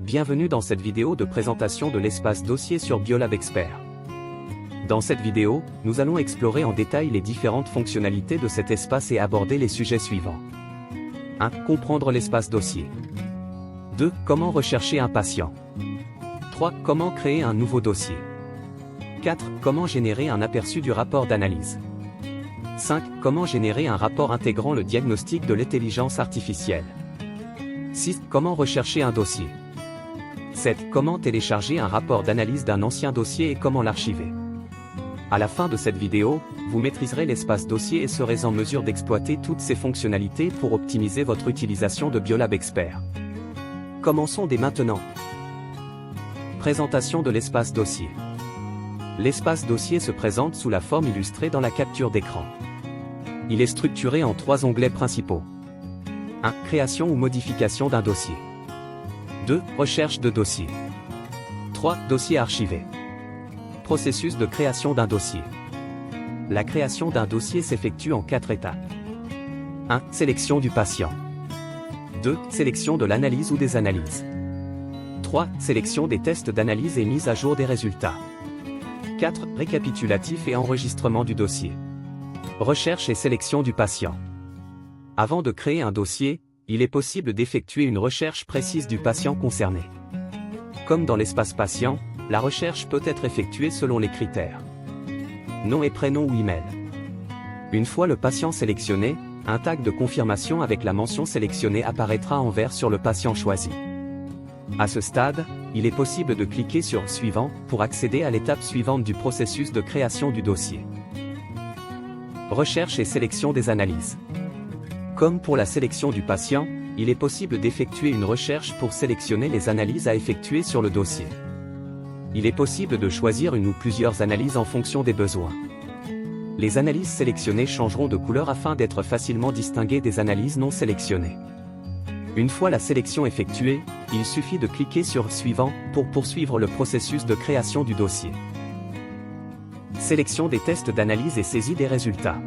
Bienvenue dans cette vidéo de présentation de l'espace dossier sur Biolab Expert. Dans cette vidéo, nous allons explorer en détail les différentes fonctionnalités de cet espace et aborder les sujets suivants. 1. Comprendre l'espace dossier. 2. Comment rechercher un patient. 3. Comment créer un nouveau dossier. 4. Comment générer un aperçu du rapport d'analyse. 5. Comment générer un rapport intégrant le diagnostic de l'intelligence artificielle. 6. Comment rechercher un dossier. 7. Comment télécharger un rapport d'analyse d'un ancien dossier et comment l'archiver. À la fin de cette vidéo, vous maîtriserez l'espace dossier et serez en mesure d'exploiter toutes ces fonctionnalités pour optimiser votre utilisation de Biolab Expert. Commençons dès maintenant. Présentation de l'espace dossier. L'espace dossier se présente sous la forme illustrée dans la capture d'écran. Il est structuré en 3 onglets principaux. 1. Création ou modification d'un dossier. 2. Recherche de dossier. 3. Dossier archivé. Processus de création d'un dossier. La création d'un dossier s'effectue en 4 étapes. 1. Sélection du patient. 2. Sélection de l'analyse ou des analyses. 3. Sélection des tests d'analyse et mise à jour des résultats. 4. Récapitulatif et enregistrement du dossier. Recherche et sélection du patient. Avant de créer un dossier, il est possible d'effectuer une recherche précise du patient concerné. Comme dans l'espace patient, la recherche peut être effectuée selon les critères. Nom et prénom ou email. Une fois le patient sélectionné, un tag de confirmation avec la mention sélectionnée apparaîtra en vert sur le patient choisi. À ce stade, il est possible de cliquer sur Suivant pour accéder à l'étape suivante du processus de création du dossier. Recherche et sélection des analyses. Comme pour la sélection du patient, il est possible d'effectuer une recherche pour sélectionner les analyses à effectuer sur le dossier. Il est possible de choisir une ou plusieurs analyses en fonction des besoins. Les analyses sélectionnées changeront de couleur afin d'être facilement distinguées des analyses non sélectionnées. Une fois la sélection effectuée, il suffit de cliquer sur Suivant pour poursuivre le processus de création du dossier. Sélection des tests d'analyse et saisie des résultats.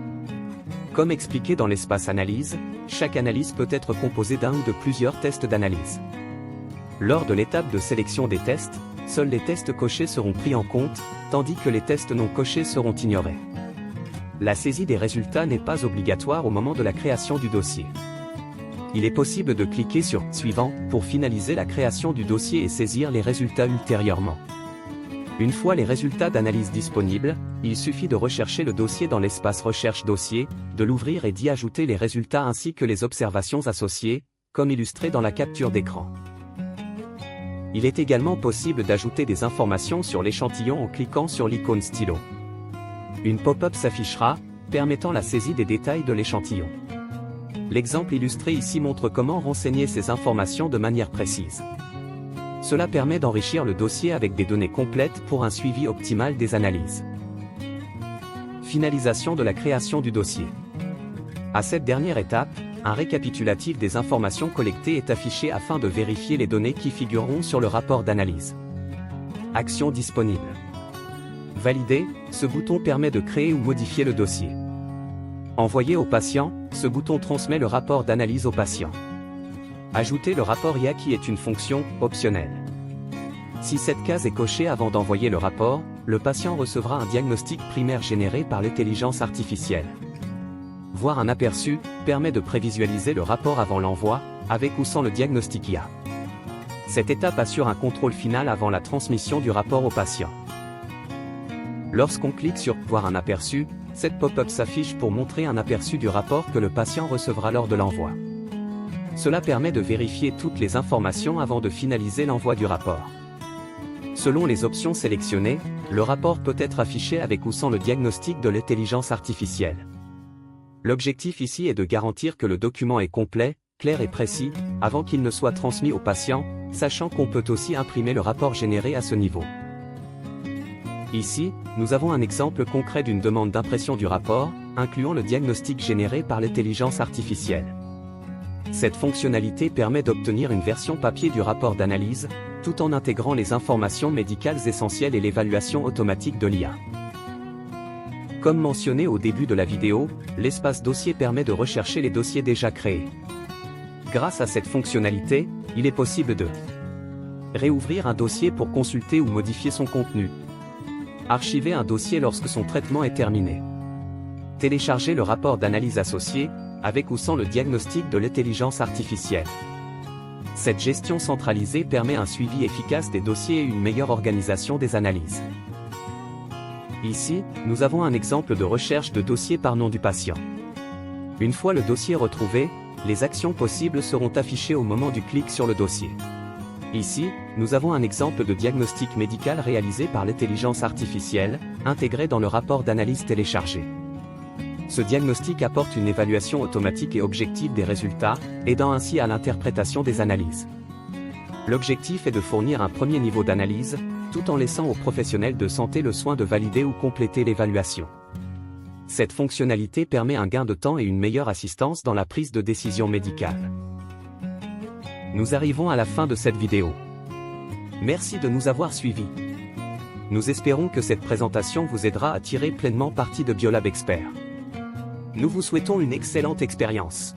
Comme expliqué dans l'espace analyse, chaque analyse peut être composée d'un ou de plusieurs tests d'analyse. Lors de l'étape de sélection des tests, seuls les tests cochés seront pris en compte, tandis que les tests non cochés seront ignorés. La saisie des résultats n'est pas obligatoire au moment de la création du dossier. Il est possible de cliquer sur Suivant pour finaliser la création du dossier et saisir les résultats ultérieurement. Une fois les résultats d'analyse disponibles, il suffit de rechercher le dossier dans l'espace Recherche dossier, de l'ouvrir et d'y ajouter les résultats ainsi que les observations associées, comme illustré dans la capture d'écran. Il est également possible d'ajouter des informations sur l'échantillon en cliquant sur l'icône stylo. Une pop-up s'affichera, permettant la saisie des détails de l'échantillon. L'exemple illustré ici montre comment renseigner ces informations de manière précise. Cela permet d'enrichir le dossier avec des données complètes pour un suivi optimal des analyses. Finalisation de la création du dossier. À cette dernière étape, un récapitulatif des informations collectées est affiché afin de vérifier les données qui figureront sur le rapport d'analyse. Action disponible. Valider, ce bouton permet de créer ou modifier le dossier. Envoyer au patient, ce bouton transmet le rapport d'analyse au patient. Ajouter le rapport IA qui est une fonction optionnelle. Si cette case est cochée avant d'envoyer le rapport, le patient recevra un diagnostic primaire généré par l'intelligence artificielle. Voir un aperçu permet de prévisualiser le rapport avant l'envoi, avec ou sans le diagnostic IA. Cette étape assure un contrôle final avant la transmission du rapport au patient. Lorsqu'on clique sur Voir un aperçu, cette pop-up s'affiche pour montrer un aperçu du rapport que le patient recevra lors de l'envoi. Cela permet de vérifier toutes les informations avant de finaliser l'envoi du rapport. Selon les options sélectionnées, le rapport peut être affiché avec ou sans le diagnostic de l'intelligence artificielle. L'objectif ici est de garantir que le document est complet, clair et précis, avant qu'il ne soit transmis au patient, sachant qu'on peut aussi imprimer le rapport généré à ce niveau. Ici, nous avons un exemple concret d'une demande d'impression du rapport, incluant le diagnostic généré par l'intelligence artificielle. Cette fonctionnalité permet d'obtenir une version papier du rapport d'analyse, tout en intégrant les informations médicales essentielles et l'évaluation automatique de l'IA. Comme mentionné au début de la vidéo, l'espace dossier permet de rechercher les dossiers déjà créés. Grâce à cette fonctionnalité, il est possible de Réouvrir un dossier pour consulter ou modifier son contenu. Archiver un dossier lorsque son traitement est terminé. Télécharger le rapport d'analyse associé, avec ou sans le diagnostic de l'intelligence artificielle. Cette gestion centralisée permet un suivi efficace des dossiers et une meilleure organisation des analyses. Ici, nous avons un exemple de recherche de dossier par nom du patient. Une fois le dossier retrouvé, les actions possibles seront affichées au moment du clic sur le dossier. Ici, nous avons un exemple de diagnostic médical réalisé par l'intelligence artificielle, intégré dans le rapport d'analyse téléchargé. Ce diagnostic apporte une évaluation automatique et objective des résultats, aidant ainsi à l'interprétation des analyses. L'objectif est de fournir un premier niveau d'analyse, tout en laissant aux professionnels de santé le soin de valider ou compléter l'évaluation. Cette fonctionnalité permet un gain de temps et une meilleure assistance dans la prise de décision médicale. Nous arrivons à la fin de cette vidéo. Merci de nous avoir suivis. Nous espérons que cette présentation vous aidera à tirer pleinement parti de Biolab Expert. Nous vous souhaitons une excellente expérience.